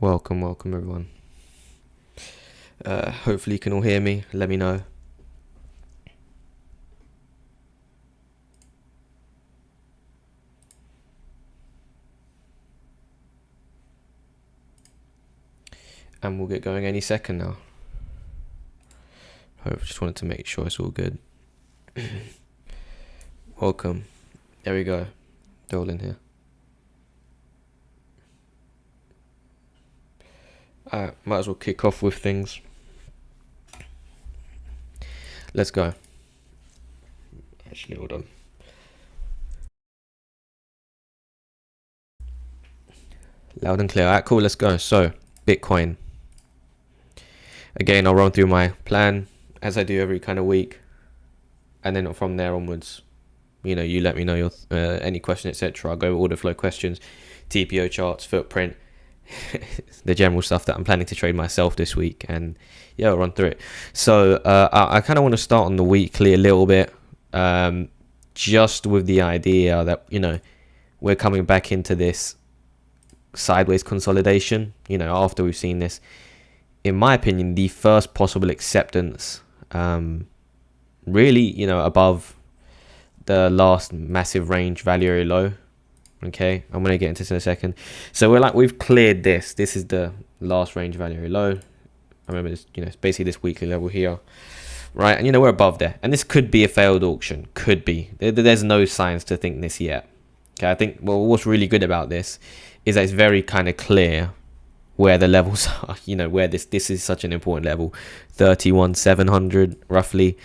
Welcome everyone. Hopefully you can all hear me. Let me know. And we'll get going any second now. Just wanted to make sure it's all good. Welcome. There we go. They're all in here. Might as well kick off with things. Let's go. Actually, hold on. Loud and clear. Alright, cool, let's go. So, Bitcoin. Again, I'll run through my plan as I do every kind of week. And then from there onwards, you let me know your any question, etc. I'll go over order flow questions, TPO charts, footprint, the general stuff that I'm planning to trade myself this week, and yeah, I'll run through it. So I kind of want to start on the weekly a little bit, just with the idea that we're coming back into this sideways consolidation. After we've seen this, in my opinion, the first possible acceptance, really, above the last massive range value area low. Okay, I'm gonna get into this in a second. So we've cleared this. This is the last range value area low. I remember this, it's basically this weekly level here, right? And we're above there, and this could be a failed auction. Could be. There's no signs to think this yet. Okay, I think what's really good about this is that it's very kind of clear where the levels are. Where this is such an important level, 31,700 roughly.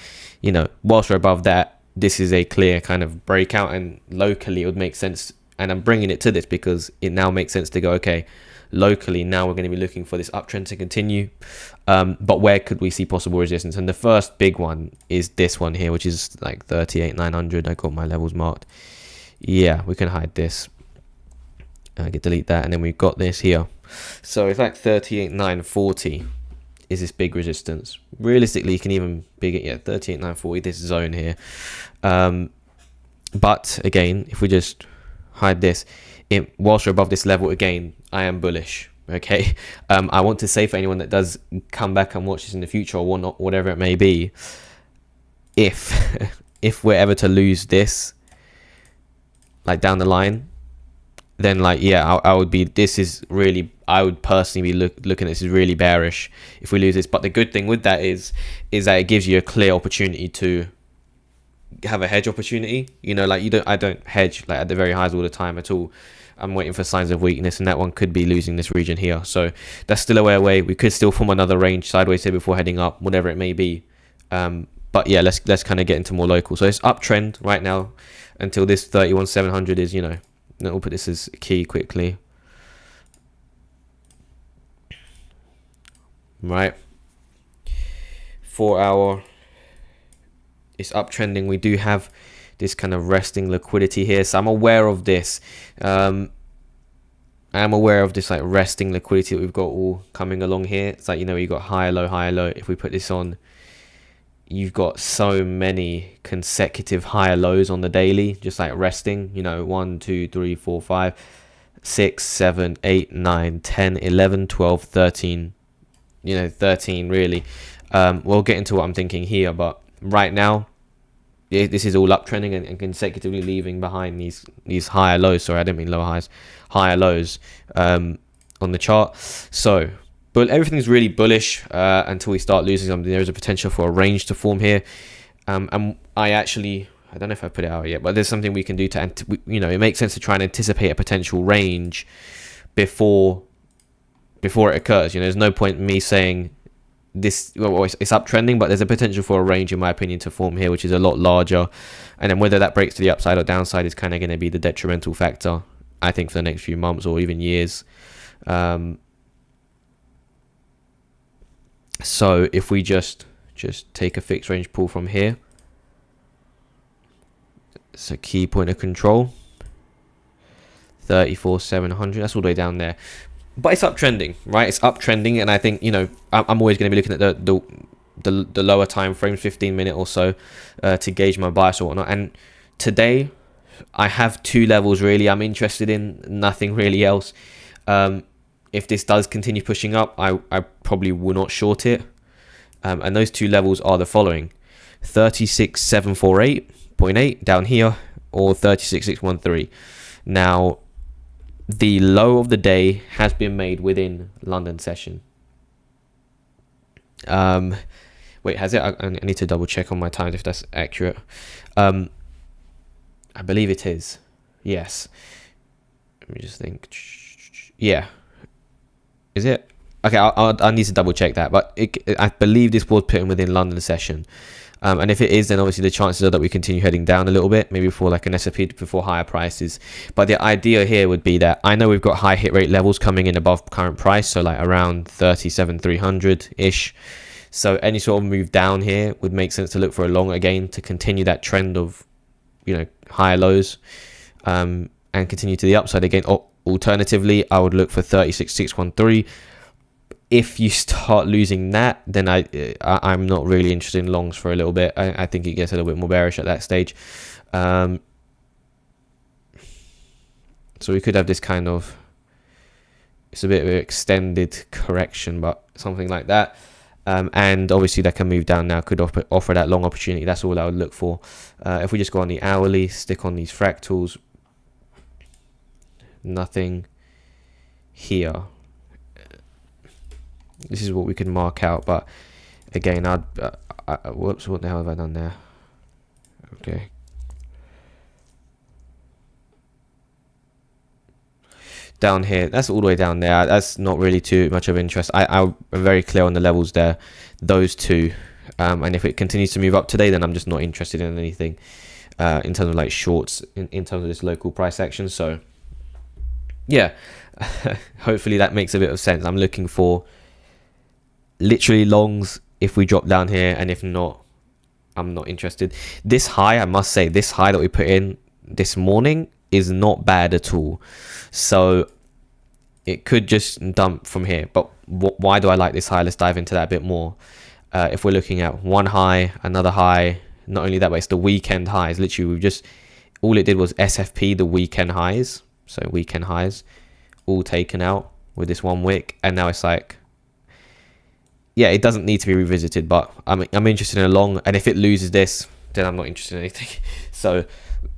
Whilst we're above that, this is a clear kind of breakout, and locally it would make sense. And I'm bringing it to this because it now makes sense to go, okay, locally now we're going to be looking for this uptrend to continue. But where could we see possible resistance? And the first big one is this one here, which is like 38,900. I got my levels marked. Yeah, we can hide this. I can delete that, and then we've got this here. So it's like 38,940 is this big resistance. Realistically, you can even big it. Yeah, 38,940. This zone here. But again, if we just hide this, whilst we're above this level, again, I am bullish. Okay, I want to say for anyone that does come back and watch this in the future or whatnot, whatever it may be, if if we're ever to lose this, like down the line, then I would be. I would personally be looking at this as really bearish if we lose this. But the good thing with that is that it gives you a clear opportunity to have a hedge opportunity. I don't hedge at the very highs all the time at all. I'm waiting for signs of weakness, and that one could be losing this region here. So that's still a way away. We could still form another range sideways here before heading up, whatever it may be. But yeah, let's kind of get into more local. So it's uptrend right now until this 31,700 is, we'll put this as key quickly. Right. 4 hour. It's uptrending. We do have this kind of resting liquidity here, so I'm aware of this. I am aware of this resting liquidity that we've got all coming along here. It's you've got higher low, higher low. If we put this on, you've got so many consecutive higher lows on the daily, just resting. 1 2 3 4 5 6 7 8 9 10 11 12 13. 13 really. We'll get into what I'm thinking here, but right now, this is all uptrending and consecutively leaving behind these higher lows. Sorry, I didn't mean lower highs, higher lows on the chart. So, but everything's really bullish until we start losing something. There is a potential for a range to form here, and I don't know if I put it out yet, but there's something we can do to, it makes sense to try and anticipate a potential range before it occurs. There's no point in me saying this, it's uptrending, but there's a potential for a range, in my opinion, to form here, which is a lot larger. And then whether that breaks to the upside or downside is kind of going to be the detrimental factor, I think, for the next few months or even years. So if we just take a fixed range pull from here, it's a key point of control, 34,700. That's all the way down there. But it's uptrending, right? It's uptrending, and I think I'm always going to be looking at the lower time frame, 15-minute or so, to gauge my bias or whatnot. And today, I have two levels really I'm interested in, nothing really else. if this does continue pushing up, I probably will not short it. And those two levels are the following: 36748.8 down here, or 36613. Now, the low of the day has been made within London session. Wait, has it? I need to double check on my times if that's accurate. I believe it is. Yes. Let me just think. Yeah. Is it? Okay, I need to double check that, but I believe this was put in within London session. And if it is, then obviously the chances are that we continue heading down a little bit, maybe for like an S&P before higher prices. But the idea here would be that I know we've got high hit rate levels coming in above current price, so like around 37,300-ish. So any sort of move down here would make sense to look for a long again to continue that trend of, you know, higher lows, and continue to the upside again. Alternatively, I would look for 36,613. If you start losing that, then I'm not really interested in longs for a little bit. I think it gets a little bit more bearish at that stage. So we could have this kind of, it's a bit of an extended correction, but something like that. And obviously that can move down now, could offer that long opportunity. That's all I would look for. If we just go on the hourly, stick on these fractals, nothing here. This is what we could mark out, but again, whoops, what the hell have I done there? Okay. Down here, that's all the way down there. That's not really too much of interest. I'm very clear on the levels there, those two. And if it continues to move up today, then I'm just not interested in anything in terms of like shorts, in terms of this local price action. So yeah, hopefully that makes a bit of sense. I'm looking for literally longs if we drop down here, and if not, I'm not interested. This high, I must say, this high that we put in this morning is not bad at all. So it could just dump from here. But why do I like this high? Let's dive into that a bit more. If we're looking at one high, another high, not only that, but it's the weekend highs. Literally, we've just, all it did was SFP the weekend highs. So weekend highs all taken out with this one wick, and now it's like, yeah, it doesn't need to be revisited, but I'm interested in a long, and if it loses this, then I'm not interested in anything. So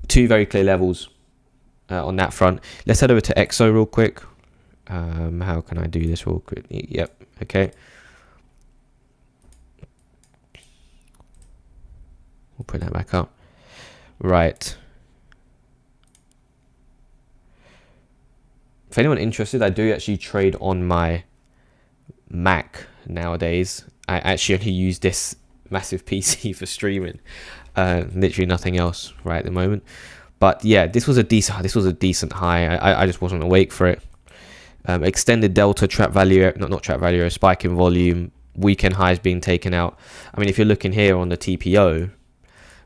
two very clear levels on that front. Let's head over to EXO real quick. How can I do this real quick? Yep, okay. We'll put that back up. Right. If anyone interested, I do actually trade on my Mac nowadays. I actually only use this massive PC for streaming, literally nothing else right at the moment. But yeah, this was a decent high. I just wasn't awake for it. Extended delta, trap value, not trap value, a spike in volume, weekend highs being taken out. I mean, if you're looking here on the TPO,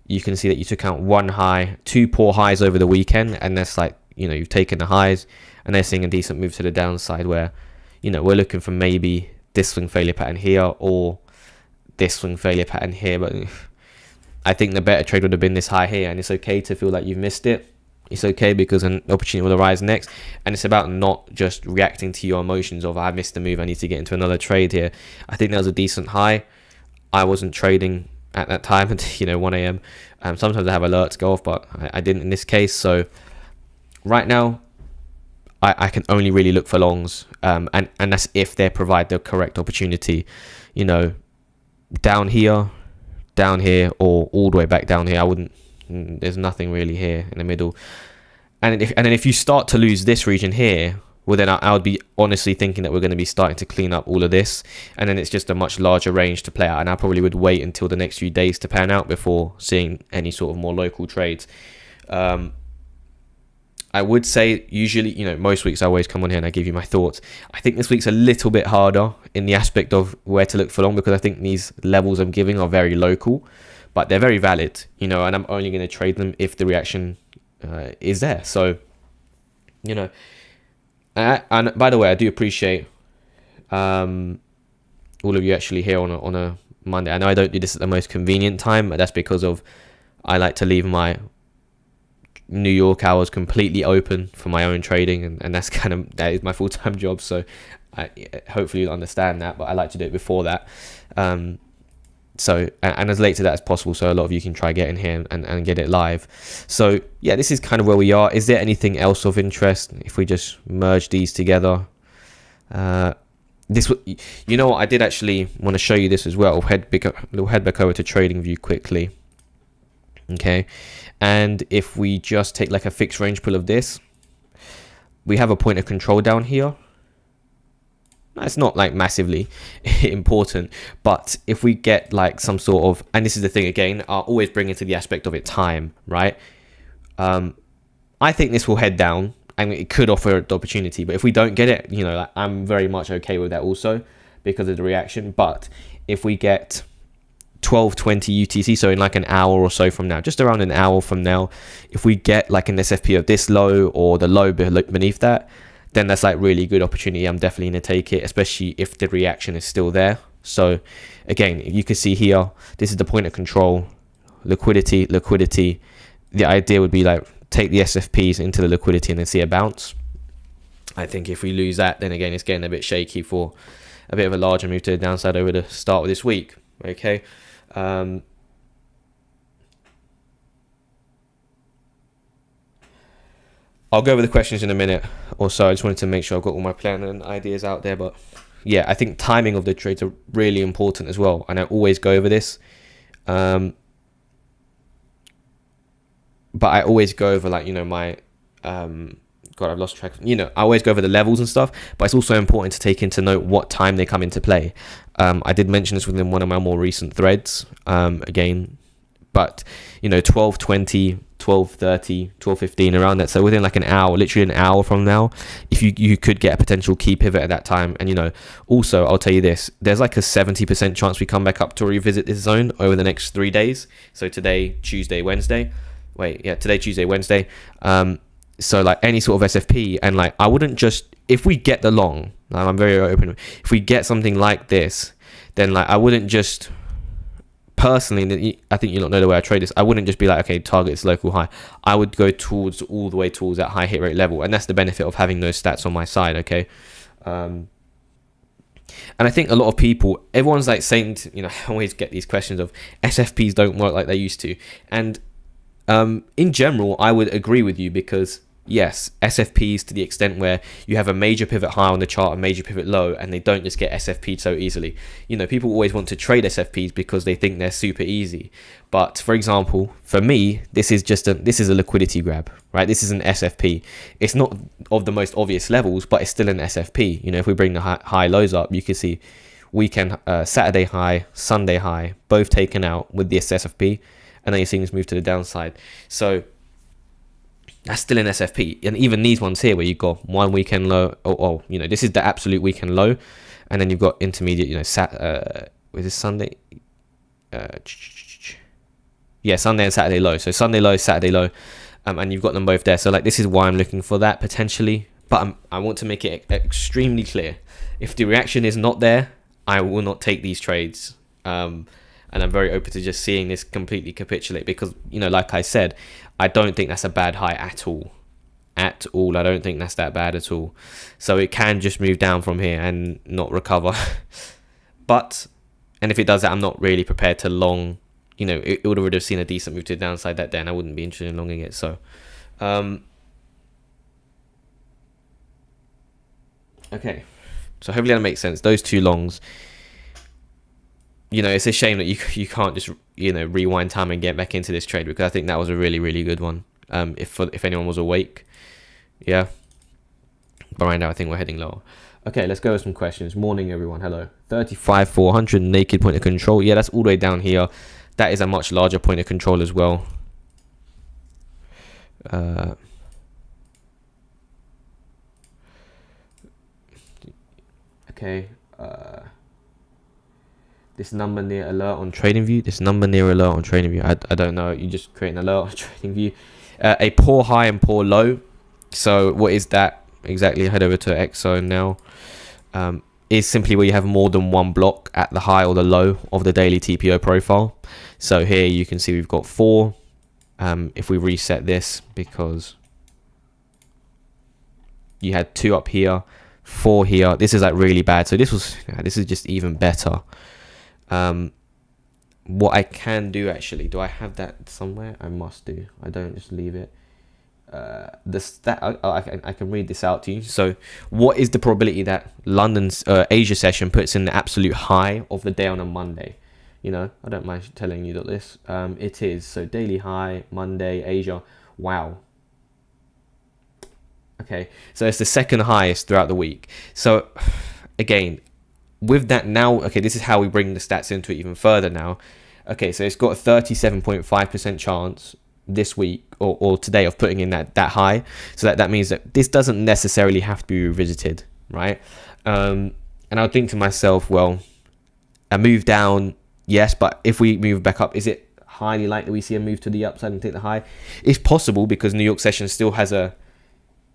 you can see that you took out one high, two poor highs over the weekend, and that's like, you know, you've taken the highs, and they're seeing a decent move to the downside where, you know, we're looking for maybe this swing failure pattern here or this swing failure pattern here. But I think the better trade would have been this high here, and it's okay to feel like you've missed it. It's okay because an opportunity will arise next, and it's about not just reacting to your emotions of, I missed the move, I need to get into another trade here. I think that was a decent high. I wasn't trading at that time until, you know, 1 a.m. Sometimes I have alerts go off, but I didn't in this case. So right now, I can only really look for longs, and that's if they provide the correct opportunity. You know, down here, or all the way back down here, I wouldn't. There's nothing really here in the middle. And then if you start to lose this region here, well then I would be honestly thinking that we're going to be starting to clean up all of this, and then it's just a much larger range to play out. And I probably would wait until the next few days to pan out before seeing any sort of more local trades. I would say usually, you know, most weeks I always come on here and I give you my thoughts. I think this week's a little bit harder in the aspect of where to look for long, because I think these levels I'm giving are very local, but they're very valid, you know, and I'm only going to trade them if the reaction is there. So, you know, and by the way, I do appreciate all of you actually here on a Monday. I know I don't do this at the most convenient time, but that's because of I like to leave my New York hours completely open for my own trading, and that's that is my full-time job. So hopefully you'll understand that, but I like to do it before that. So and as late to that as possible, so a lot of you can try get in here and get it live. So yeah, this is kind of where we are. Is there anything else of interest if we just merge these together? This, you know what, I did actually want to show you this as well. We'll head back over to TradingView quickly. Okay, and if we just take like a fixed range pull of this, we have a point of control down here. It's not like massively important, but if we get like some sort of, and this is the thing again, I'll always bring into the aspect of it time, right? I think this will head down, and it could offer the opportunity, but if we don't get it, you know, like, I'm very much okay with that also because of the reaction. But if we get 12:20 UTC, so in like an hour or so from now, just around an hour from now, if we get like an SFP of this low or the low beneath that, then that's like really good opportunity. I'm definitely going to take it, especially if the reaction is still there. So again, you can see here, this is the point of control, liquidity. The idea would be like take the SFPs into the liquidity and then see a bounce. I think if we lose that, then again, it's getting a bit shaky for a bit of a larger move to the downside over the start of this week. Okay. I'll go over the questions in a minute or so. I just wanted to make sure I've got all my plan and ideas out there. But yeah, I think timing of the trades are really important as well. And I always go over this. But I always go over like, you know, my, God, I've lost track. You know, I always go over the levels and stuff, but it's also important to take into note what time they come into play. I did mention this within one of my more recent threads, again, but you know, 12:20, 12:30, 12:15, around that. So within like an hour, literally an hour from now, if you could get a potential key pivot at that time. And you know, also I'll tell you this, there's like a 70% chance we come back up to revisit this zone over the next 3 days. So today, Tuesday, Wednesday. Today, Tuesday, Wednesday. So like any sort of SFP, and like I wouldn't just, if we get the long, I'm very open, if we get something like this, then like I wouldn't just, personally, I think you don't know the way I trade this, I wouldn't just be like, okay, target its local high. I would go all the way towards that high hit rate level, and that's the benefit of having those stats on my side. Okay. And I think a lot of people, everyone's like saying, you know, I always get these questions of SFPs don't work like they used to, and in general, I would agree with you, because yes, SFPs to the extent where you have a major pivot high on the chart, a major pivot low, and they don't just get SFP'd so easily. You know, people always want to trade SFPs because they think they're super easy. But for example, for me, this is a liquidity grab, right? This is an SFP. It's not of the most obvious levels, but it's still an SFP. You know, if we bring the high lows up, you can see weekend, Saturday high, Sunday high, both taken out with this SFP. And then you're seeing this move to the downside. So that's still an SFP. And even these ones here where you've got one weekend low, or you know, this is the absolute weekend low. And then you've got intermediate, you know, was this Sunday? Yeah, Sunday and Saturday low. So Sunday low, Saturday low. And you've got them both there. So like, this is why I'm looking for that potentially. But I want to make it extremely clear. If the reaction is not there, I will not take these trades. And I'm very open to just seeing this completely capitulate, because, you know, like I said, I don't think that's a bad high at all. I don't think that's that bad at all. So it can just move down from here and not recover. And if it does that, I'm not really prepared to long, you know, it would have seen a decent move to the downside that day, and I wouldn't be interested in longing it. So, okay. So hopefully that makes sense. Those two longs. You know, it's a shame that you can't just, you know, rewind time and get back into this trade, because I think that was a really, really good one. If anyone was awake, yeah. But right now I think we're heading lower. Okay, let's go with some questions. Morning, everyone. Hello. 35,400 naked point of control. Yeah, that's all the way down here. That is a much larger point of control as well. Okay. This number near alert on TradingView. I don't know. You just create an alert on TradingView. A poor high and poor low. So what is that exactly? Head over to XO now. Is simply where you have more than one block at the high or the low of the daily TPO profile. So here you can see we've got 4, if we reset this, because you had 2 up here, 4 here. This is like really bad. So this is just even better. What I can do, actually, do I have that somewhere? I must do. I don't just leave it. I can read this out to you. So what is the probability that London's Asia session puts in the absolute high of the day on a Monday? You know, I don't mind telling you that this it is. So daily high Monday Asia. Wow. Okay, so it's the second highest throughout the week. So again, with that now, okay, this is how we bring the stats into it even further now. Okay, so it's got a 37.5% chance this week or today of putting in that high. So that means that this doesn't necessarily have to be revisited, right? And I'll think to myself, well, a move down, yes, but if we move back up, is it highly likely we see a move to the upside and take the high? It's possible, because New York session still has a,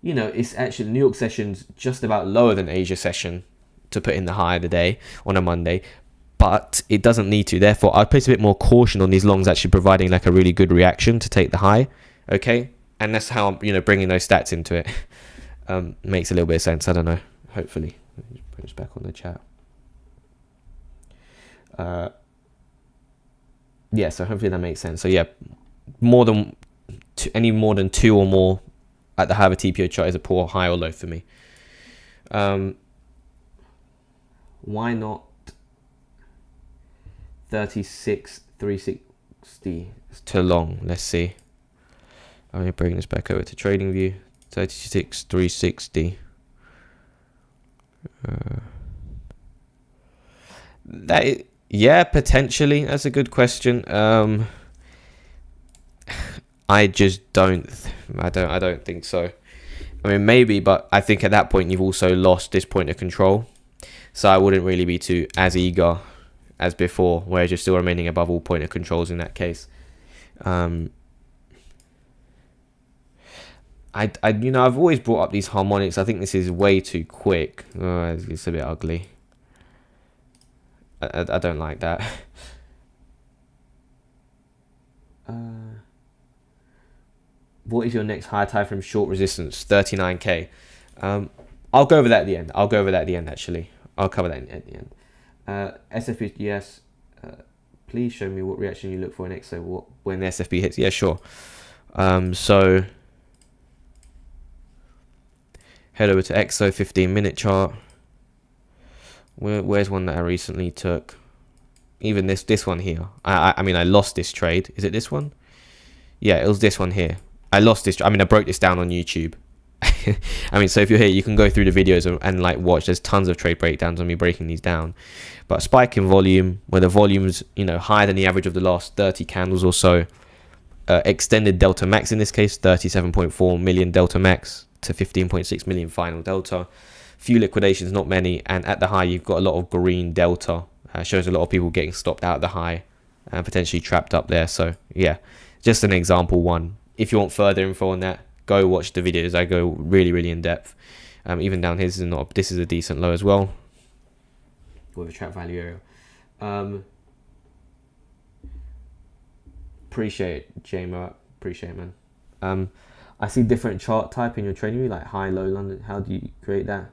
you know, it's actually New York session's just about lower than Asia session to put in the high of the day on a Monday, but it doesn't need to. Therefore, I'd place a bit more caution on these longs actually providing like a really good reaction to take the high. Okay, and that's how I'm, you know, bringing those stats into it. Makes a little bit of sense. I don't know. Hopefully, let me just put this back on the chat. Yeah, so hopefully that makes sense. So yeah, any more than 2 or more at the high of a TPO chart is a poor high or low for me. Why not 36,360 to long? Let's see. I'm gonna bring this back over to trading view. 36,360. Yeah, potentially. That's a good question. I just don't think so. I mean, maybe, but I think at that point you've also lost this point of control. So I wouldn't really be as eager as before, whereas you're still remaining above all point of controls in that case. I've always brought up these harmonics. I think this is way too quick. It's a bit ugly. I don't like that. What is your next higher time frame short resistance? 39k. I'll go over that at the end. Actually. I'll cover that at the end. SFP, yes. Please show me what reaction you look for in XO when the SFP hits. Yeah, sure. So head over to XO 15-minute chart. Where's one that I recently took? Even this one here. I mean, I lost this trade. Is it this one? Yeah, it was this one here. I lost this. I mean, I broke this down on YouTube. I mean, so if you're here, you can go through the videos and like watch. There's tons of trade breakdowns on me breaking these down. But spike in volume, where the volume's, you know, higher than the average of the last 30 candles or so. Extended delta max in this case, 37.4 million delta max to 15.6 million final delta. Few liquidations, not many, and at the high you've got a lot of green delta. Shows a lot of people getting stopped out at the high and potentially trapped up there. So yeah, just an example one. If you want further info on that, go watch the videos. I go really in depth. Even down here, this is a decent low as well with a trap value area. Appreciate it, JMO. Appreciate it, man. I see different chart type in your trading view, like high, low, London. How do you create that?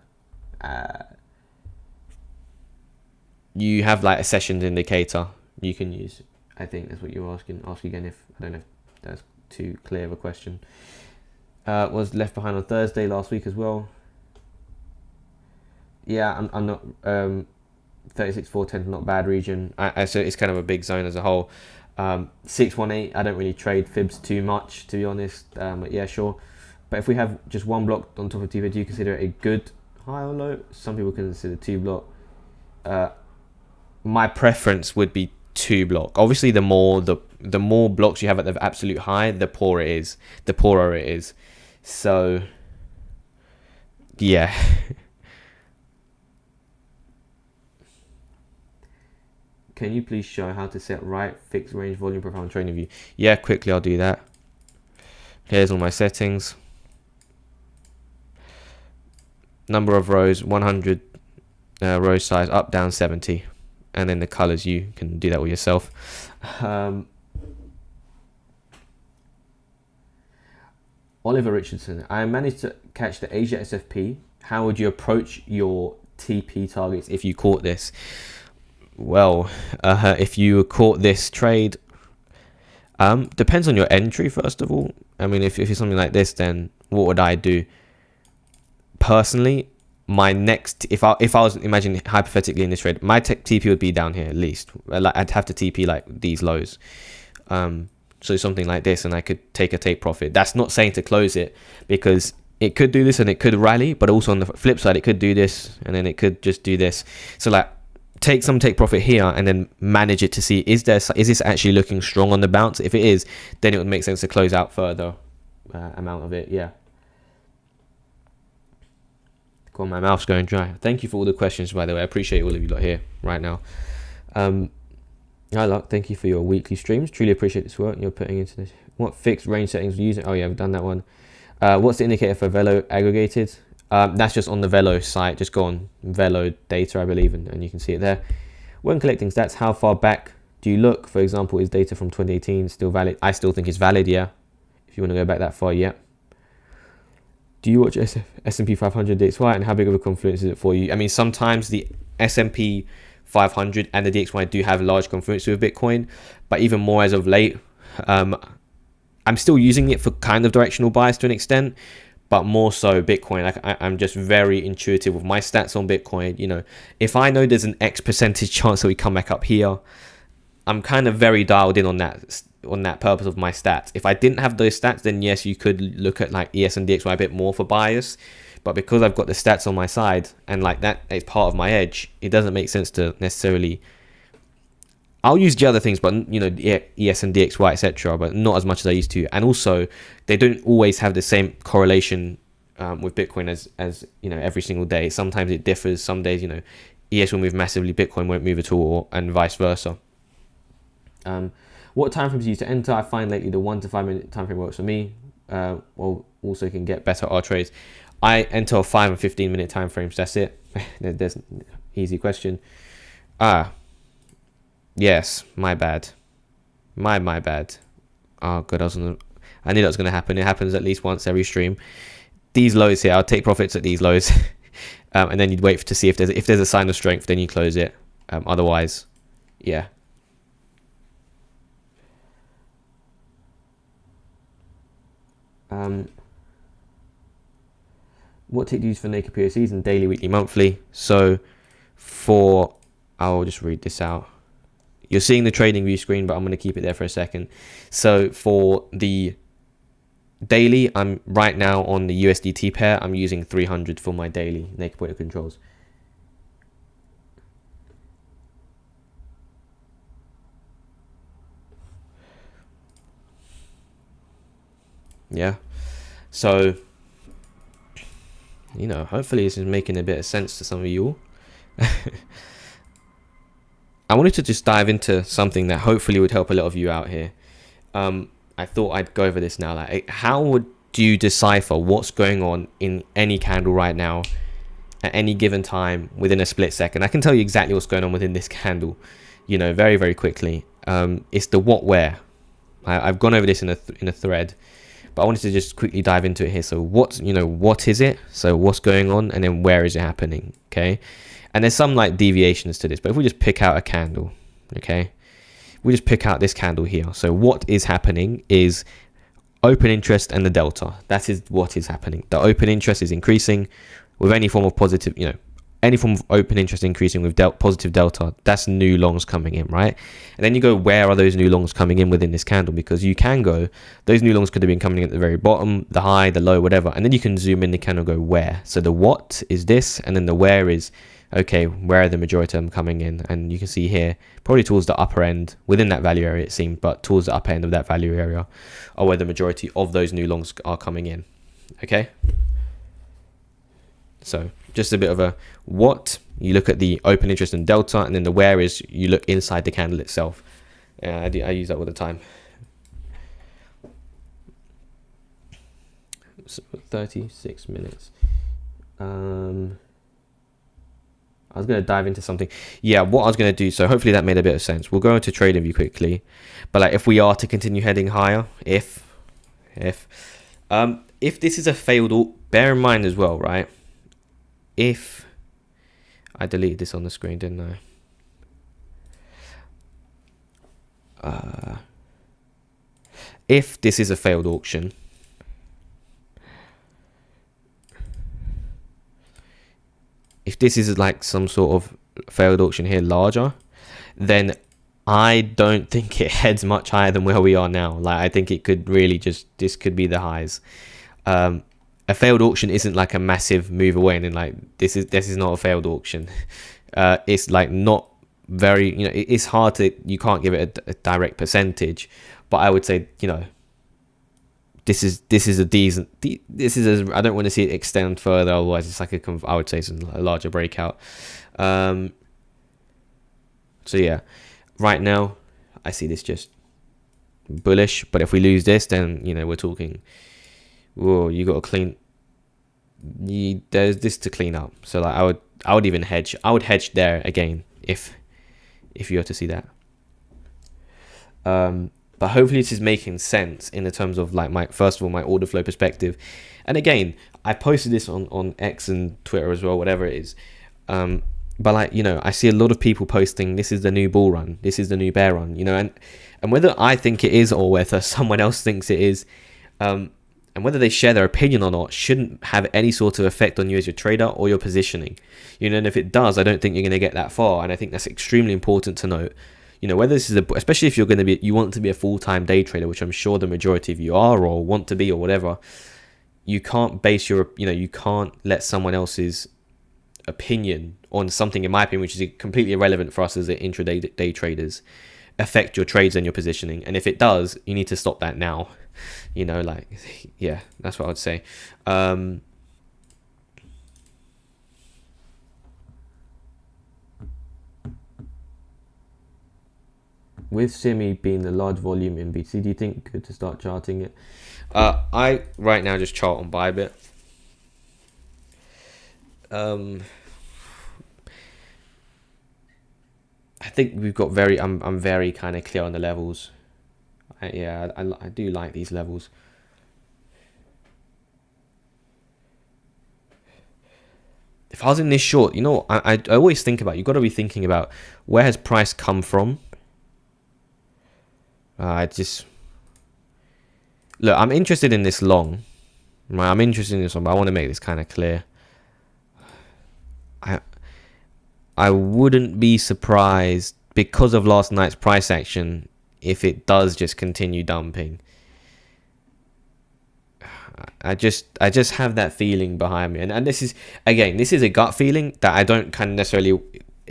You have like a sessions indicator you can use. I think that's what you're asking. Ask again if I don't know if that's too clear of a question. Was left behind on Thursday last week as well. Yeah, I'm not 36,410 not bad region. So it's kind of a big zone as a whole. 618, I don't really trade fibs too much, to be honest. But yeah, sure. But if we have just one block on top of TV, do you consider it a good high or low? Some people consider 2 block. My preference would be 2 block. Obviously, the more blocks you have at the absolute high, the poorer it is. So yeah. Can you please show how to set right fixed range volume profile on trading view? Yeah, quickly I'll do that. Here's all my settings. Number of rows, 100 row size, up, down, 70. And then the colors, you can do that with yourself. Oliver Richardson, I managed to catch the Asia SFP. How would you approach your TP targets if you caught this? Well, if you caught this trade, depends on your entry, first of all. I mean, if it's something like this, then what would I do? Personally, my next, if I was imagining hypothetically in this trade, my TP would be down here at least. Like, I'd have to TP like these lows. So something like this, and I could take a take profit. That's not saying to close it, because it could do this and it could rally, but also on the flip side, it could do this and then it could just do this. So like, take profit here and then manage it to see, is this actually looking strong on the bounce? If it is, then it would make sense to close out further amount of it. Yeah. God, my mouth's going dry. Thank you for all the questions, by the way. I appreciate all of you lot here right now. Hi, Luck. Thank you for your weekly streams. Truly appreciate this work you're putting into this. What fixed range settings are you using? Oh yeah, I've done that one. What's the indicator for Velo aggregated? That's just on the Velo site. Just go on Velo data, I believe, and you can see it there. When collecting stats, how far back do you look? For example, is data from 2018 still valid? I still think it's valid, yeah. If you want to go back that far, yeah. Do you watch S&P 500 DXY, and how big of a confluence is it for you? I mean, sometimes the S&P 500 and the DXY do have large confluence with Bitcoin, but even more as of late, I'm still using it for kind of directional bias to an extent, but more so Bitcoin. Like, I'm just very intuitive with my stats on Bitcoin. You know, if I know there's an X percentage chance that we come back up here, I'm kind of very dialed in on that purpose of my stats. If I didn't have those stats, then yes, you could look at like ES and DXY a bit more for bias. But because I've got the stats on my side and like that is part of my edge, it doesn't make sense to necessarily. I'll use the other things, but you know, ES and DXY, etc., but not as much as I used to. And also, they don't always have the same correlation with Bitcoin as you know, every single day. Sometimes it differs. Some days, you know, ES will move massively, Bitcoin won't move at all, and vice versa. What time frames do you use to enter? I find lately the 1 to 5 minute time frame works for me. Well, also can get better R trades. I enter a 5 and 15 minute time frames. That's it. There's an easy question. Yes, my bad. My bad. Oh god, I knew that was gonna happen. It happens at least once every stream. These lows here, I'll take profits at these lows, and then you'd wait to see if there's a sign of strength, then you close it. Otherwise, yeah. What tick do you use for naked POCs and daily, weekly, monthly? So I'll just read this out. You're seeing the trading view screen, but I'm going to keep it there for a second. So for the daily, I'm right now on the USDT pair. I'm using 300 for my daily naked pointer controls. Yeah. So, you know, hopefully this is making a bit of sense to some of you all. I wanted to just dive into something that hopefully would help a lot of you out here. I thought I'd go over this now. Like, how would you decipher what's going on in any candle right now at any given time within a split second? I can tell you exactly what's going on within this candle, you know, very, very quickly. It's the what, where. I've gone over this in a thread, but I wanted to just quickly dive into it here. So what is it? So what's going on, and then where is it happening? Okay. And there's some like deviations to this, but if we just pick out a candle, okay, we just pick out this candle here. So what is happening is open interest and the delta. That is what is happening. The open interest is increasing with any form of positive, you know, any form of open interest increasing with positive delta. That's new longs coming in, right? And then you go, where are those new longs coming in within this candle? Because you can go, those new longs could have been coming in at the very bottom, the high, the low, whatever. And then you can zoom in the candle, go where. So the what is this, and then the where is, okay, where are the majority of them coming in? And you can see here, probably towards the upper end, within that value area it seemed, but towards the upper end of that value area are where the majority of those new longs are coming in. Okay? So just a bit of a what, you look at the open interest and delta, and then the where is you look inside the candle itself. I use that all the time. So 36 minutes. I was going to dive into something. Yeah, what I was going to do, so hopefully that made a bit of sense. We'll go into trading view quickly. But like, if we are to continue heading higher, if this is a failed, bear in mind as well, right? If I deleted this on the screen, didn't I? If this is a failed auction, if this is like some sort of failed auction here, larger, then I don't think it heads much higher than where we are now. Like, I think it could really just, this could be the highs. A failed auction isn't like a massive move away, and then like this is not a failed auction. It's like not very, you know, it's hard to, you can't give it a direct percentage, but I would say, you know, this is a decent, this is a, I don't want to see it extend further, otherwise it's like I would say it's a larger breakout. So yeah, right now I see this just bullish, but if we lose this, then, you know, we're talking, whoa, you got to clean, there's this to clean up. So like I would even hedge, I would hedge there again if you were to see that. But hopefully this is making sense in the terms of like my, first of all, my order flow perspective. And again, I posted this on X and Twitter as well, whatever it is. But like, you know, I see a lot of people posting, this is the new bull run, this is the new bear run, you know, and whether I think it is or whether someone else thinks it is, and whether they share their opinion or not, shouldn't have any sort of effect on you as your trader or your positioning. You know, and if it does, I don't think you're going to get that far. And I think that's extremely important to note. You know, whether this is especially if you're going to be, you want to be a full-time day trader, which I'm sure the majority of you are or want to be or whatever, you can't base your, you know, you can't let someone else's opinion on something, in my opinion, which is completely irrelevant for us as intraday day traders, affect your trades and your positioning. And if it does, you need to stop that now. You know, like, yeah, that's what I'd say. With Simi being the large volume in BTC, do you think good to start charting it? I right now just chart on Bybit. I think we've got very, I'm very kind of clear on the levels. I do like these levels. If I was in this short, you know, I always think about, you've got to be thinking about where has price come from. Look, I'm interested in this long. I'm interested in this one, but I want to make this kind of clear. I wouldn't be surprised because of last night's price action if it does just continue dumping. I just have that feeling behind me, and this is, again, this is a gut feeling that I don't kind of necessarily,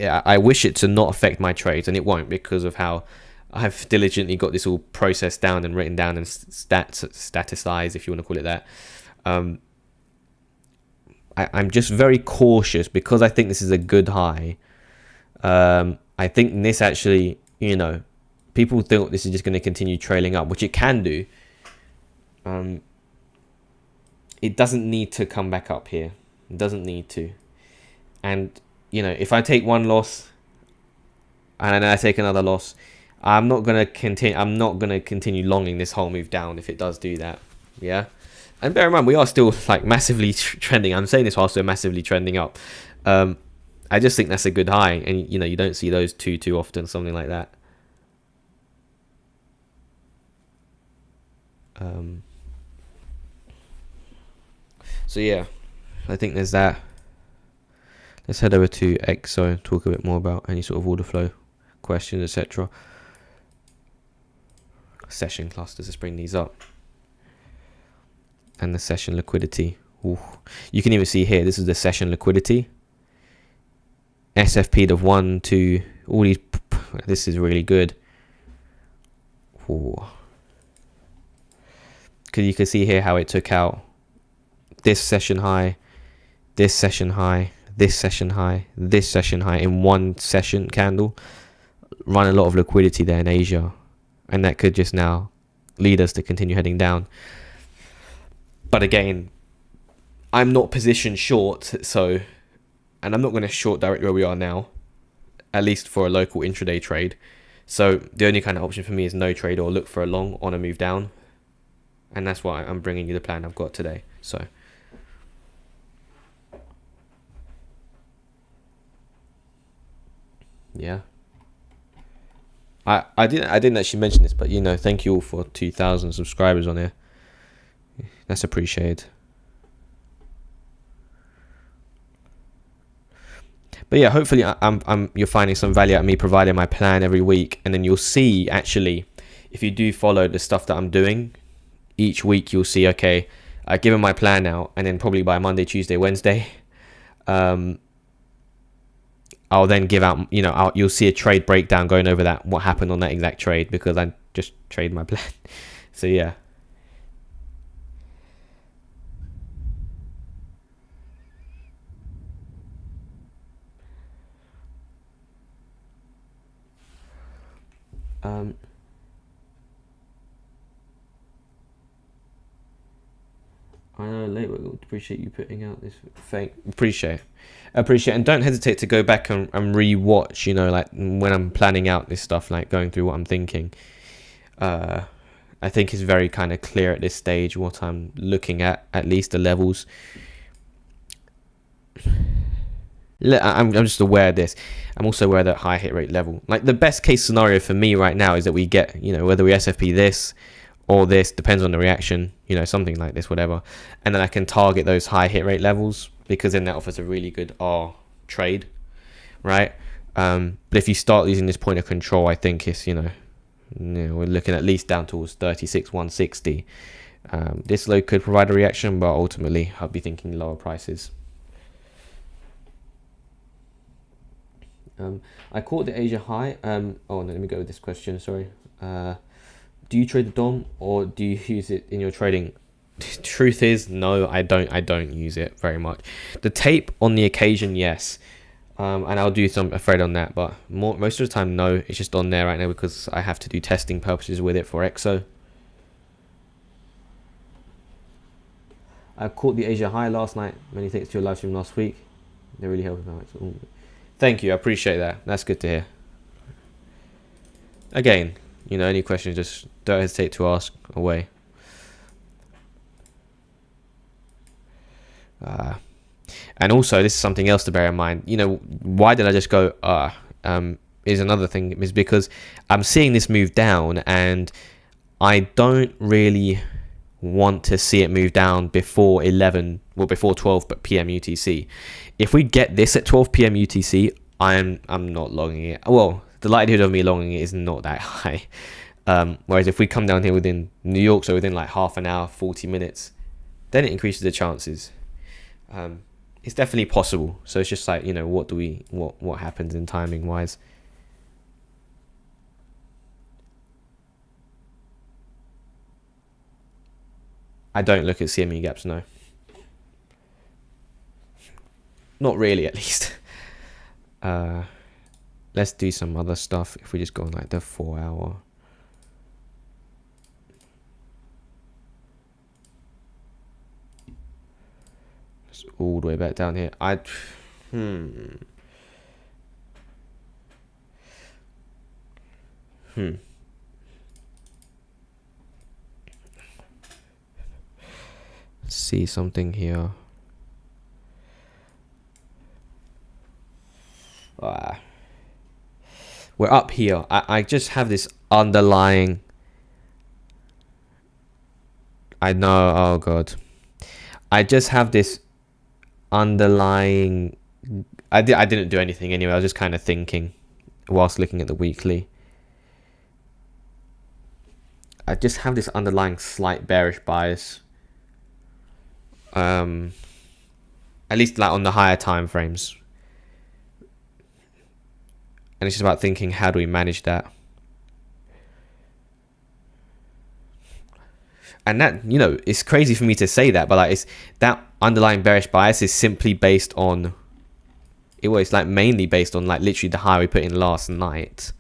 I wish it to not affect my trades, and it won't, because of how I've diligently got this all processed down and written down and staticized, if you want to call it that. I'm just very cautious because I think this is a good high. I think this actually, you know, people think this is just going to continue trailing up, which it can do. It doesn't need to come back up here. It doesn't need to. And, you know, if I take one loss and then I take another loss, I'm not going to continue longing this whole move down if it does do that. Yeah. And bear in mind, we are still like massively trending. I'm saying this whilst we're massively trending up. I just think that's a good high, and you know, you don't see those too often, something like that. So yeah, I think there's that. Let's head over to XO and talk a bit more about any sort of order flow questions, etc. Session clusters, let's bring these up. And the session liquidity. Ooh. You can even see here, this is the session liquidity. SFP of 1, 2, all these. This is really good. Because you can see here how it took out this session high, this session high, this session high, this session high in one session candle. Run a lot of liquidity there in Asia, and that could just now lead us to continue heading down. But again, I'm not positioned short, so, and I'm not going to short directly where we are now, at least for a local intraday trade. So the only kind of option for me is no trade or look for a long on a move down. and that's why I'm bringing you the plan I've got today. So yeah, I didn't actually mention this, but thank you all for 2,000 subscribers on here. That's appreciated. But yeah, hopefully you're finding some value out of me providing my plan every week, and then you'll see actually, if you do follow the stuff that I'm doing each week, you'll see, okay, I've given my plan out, and then probably by Monday, Tuesday, Wednesday, I'll then give out, you'll see a trade breakdown going over that, what happened on that exact trade, because I just trade my plan. So yeah. I know, late. Appreciate you putting out this thing. Appreciate, and don't hesitate to go back and re-watch. Like when I'm planning out this stuff, like going through what I'm thinking. I think it's very kind of clear at this stage what I'm looking at least the levels. I'm just aware of this. I'm also aware that high hit rate level, like the best case scenario for me right now is that we get, whether we SFP this or this, depends on the reaction, something like this, whatever. And then I can target those high hit rate levels, because then that offers a really good R trade, right? But if you start using this point of control, I think it's, we're looking at least down towards 36, 160. This low could provide a reaction, but ultimately I'll be thinking lower prices. I caught the Asia high. Oh no, let me go with this question. Sorry. Do you trade the DOM or do you use it in your trading? Truth is, no, I don't use it very much. The tape on the occasion, yes. And I'll do some thread on that, but most of the time, no. It's just on there right now because I have to do testing purposes with it for EXO. I caught the Asia high last night. Many thanks to your live stream last week. They really helped me out. Thank you, I appreciate that. That's good to hear. Again, any questions, just don't hesitate to ask away. And also, this is something else to bear in mind. Why did I just go is another thing, is because I'm seeing this move down and I don't really want to see it move down before 12 p.m. UTC. If we get this at 12 p.m. UTC, I'm not longing it. Well, the likelihood of me longing it is not that high. Whereas if we come down here within New York, so within like half an hour, 40 minutes, then it increases the chances. It's definitely possible. So it's just like, what happens in timing wise. I don't look at CME gaps, no. Not really, at least. Let's do some other stuff. If we just go on like the 4 hour. It's all the way back down here. See something here. We're up here. I just have this underlying. I know. Oh god. I just have this underlying. I didn't do anything anyway. I was just kind of thinking whilst looking at the weekly. I just have this underlying slight bearish bias. At least like on the higher time frames. And it's just about thinking, how do we manage that? And that, it's crazy for me to say that, but like it's that underlying bearish bias is simply based on, it's like mainly based on like literally the high we put in last night.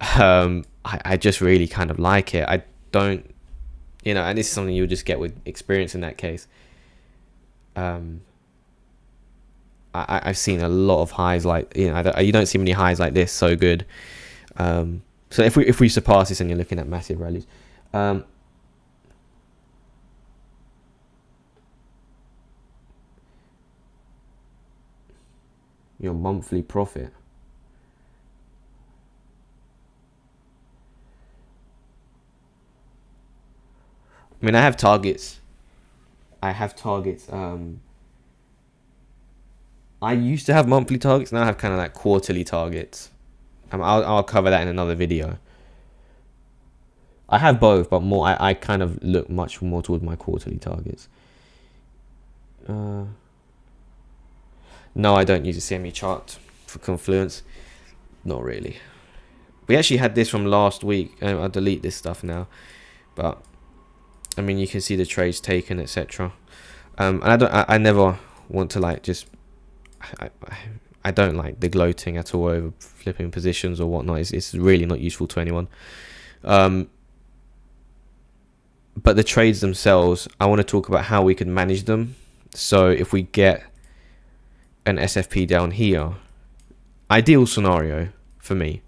I just really kind of like it. I don't, and this is something you'll just get with experience in that case. I've seen a lot of highs like, you don't see many highs like this so good. So if we surpass this and you're looking at massive rallies, your monthly profit. I mean, I have targets. I used to have monthly targets. Now I have kind of like quarterly targets. I'll cover that in another video. I have both, but more. I kind of look much more towards my quarterly targets. No, I don't use a CME chart for Confluence. Not really. We actually had this from last week. I'll delete this stuff now, but I mean, you can see the trades taken, etc. And I never want to like just. I don't like the gloating at all over flipping positions or whatnot. It's really not useful to anyone. But the trades themselves, I want to talk about how we can manage them. So if we get an SFP down here, ideal scenario for me,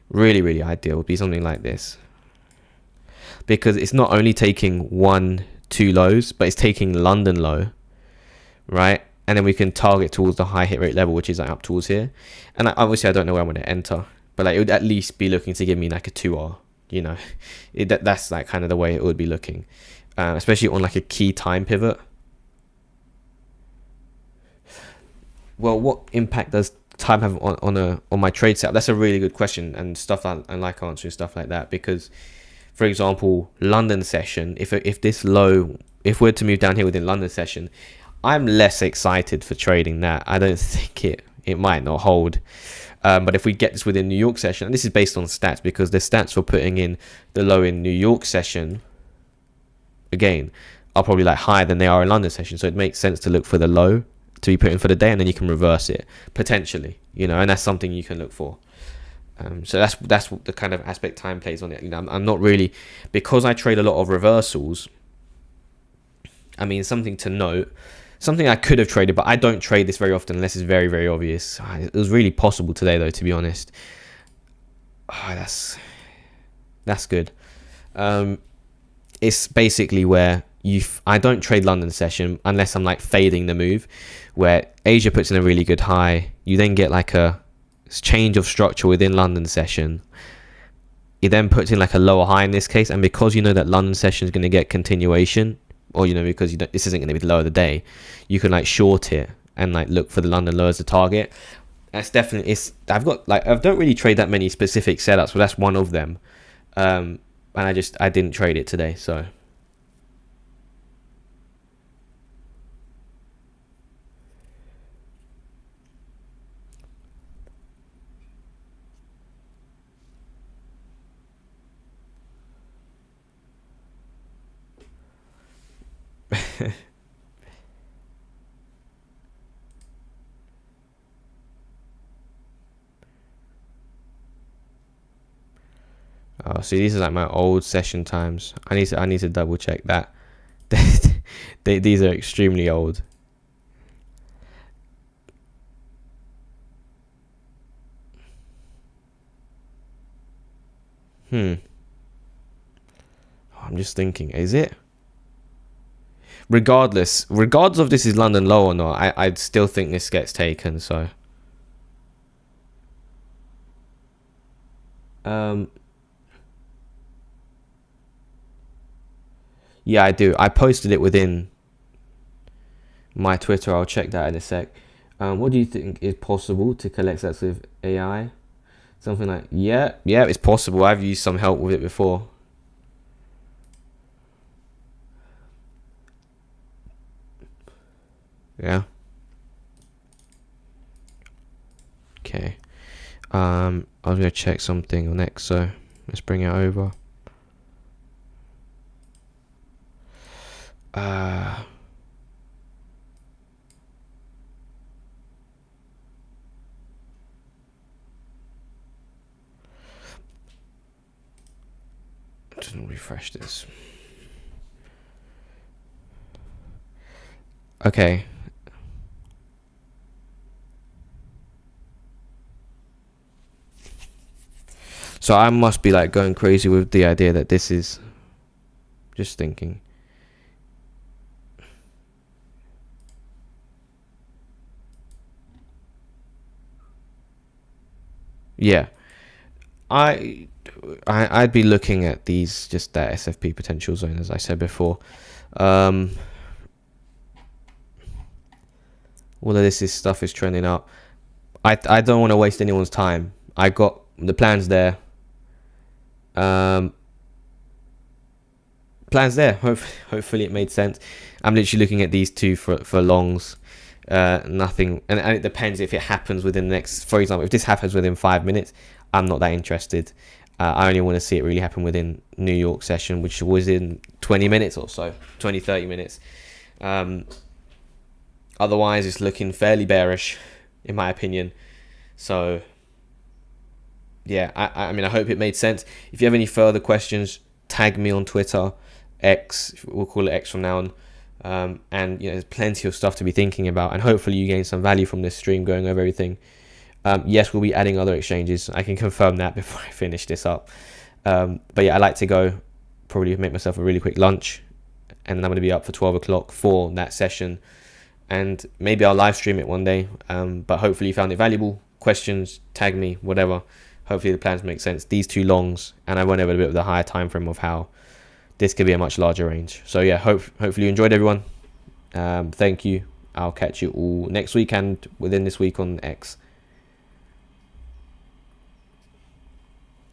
really ideal, would be something like this, because it's not only taking 1-2 lows, but it's taking London low, right? And then we can target towards the high hit rate level, which is like up towards here. And obviously I don't know where I'm going to enter, but like it would at least be looking to give me like a 2R, you know. That's like kind of the way it would be looking, especially on like a key time pivot. Well, what impact does time have on my trade setup? That's a really good question, and stuff I like answering stuff like that, because for example, London session, if this low, if we're to move down here within London session, I'm less excited for trading that. I don't think it might not hold. But if we get this within New York session, and this is based on stats, because the stats for putting in the low in New York session, again, are probably like higher than they are in London session. So it makes sense to look for the low to be put in for the day, and then you can reverse it potentially, you know, and that's something you can look for. So that's what the kind of aspect time plays on it. You know, I'm not really, because I trade a lot of reversals. I mean, something to note, something I could have traded, but I don't trade this very often unless it's very obvious. It was really possible today, though, to be honest. That's good. It's basically where I don't trade London session unless I'm like fading the move, where Asia puts in a really good high. You then get like a change of structure within London session. It then puts in like a lower high in this case, and because you know that London session is going to get continuation, or you know, because you this isn't going to be the low of the day, you can like short it and like look for the London low as a target. That's definitely, I don't really trade that many specific setups, but that's one of them. And I didn't trade it today, so. Oh, see, these are like my old session times. I need to double check that. These are extremely old. I'm just thinking, is it? Regardless of this is London low or not, I'd still think this gets taken, so. Yeah, I do. I posted it within my Twitter. I'll check that in a sec. What do you think is possible to collect sets with AI? Something like, yeah, it's possible. I've used some help with it before. Yeah. Okay. I was gonna check something next, so let's bring it over. Just refresh this. Okay. So I must be like going crazy with the idea that this is, just thinking. Yeah, I, I'd be looking at these, just that SFP potential zone, as I said before. Um, all of this stuff is trending up. I don't want to waste anyone's time. I got the plans there. Um, Plans there. Hopefully it made sense. I'm literally looking at these two for longs. Nothing, and it depends if it happens within the next. For example, if this happens within 5 minutes, I'm not that interested. I only want to see it really happen within New York session, which was in 20 minutes or so, 20-30 minutes. Otherwise, it's looking fairly bearish, in my opinion. So, yeah, I mean, I hope it made sense. If you have any further questions, tag me on Twitter, X. We'll call it X from now on. And there's plenty of stuff to be thinking about, and hopefully you gain some value from this stream going over everything. Yes, we'll be adding other exchanges. I can confirm that before I finish this up. But yeah, I like to go, probably make myself a really quick lunch, and then I'm going to be up for 12 o'clock for that session, and maybe I'll live stream it one day. But hopefully you found it valuable. Questions, tag me, whatever. Hopefully the plans make sense. These two longs, and I went over a bit of the higher time frame of how this could be a much larger range. So yeah, hopefully you enjoyed, everyone. Thank you. I'll catch you all next week and within this week on X.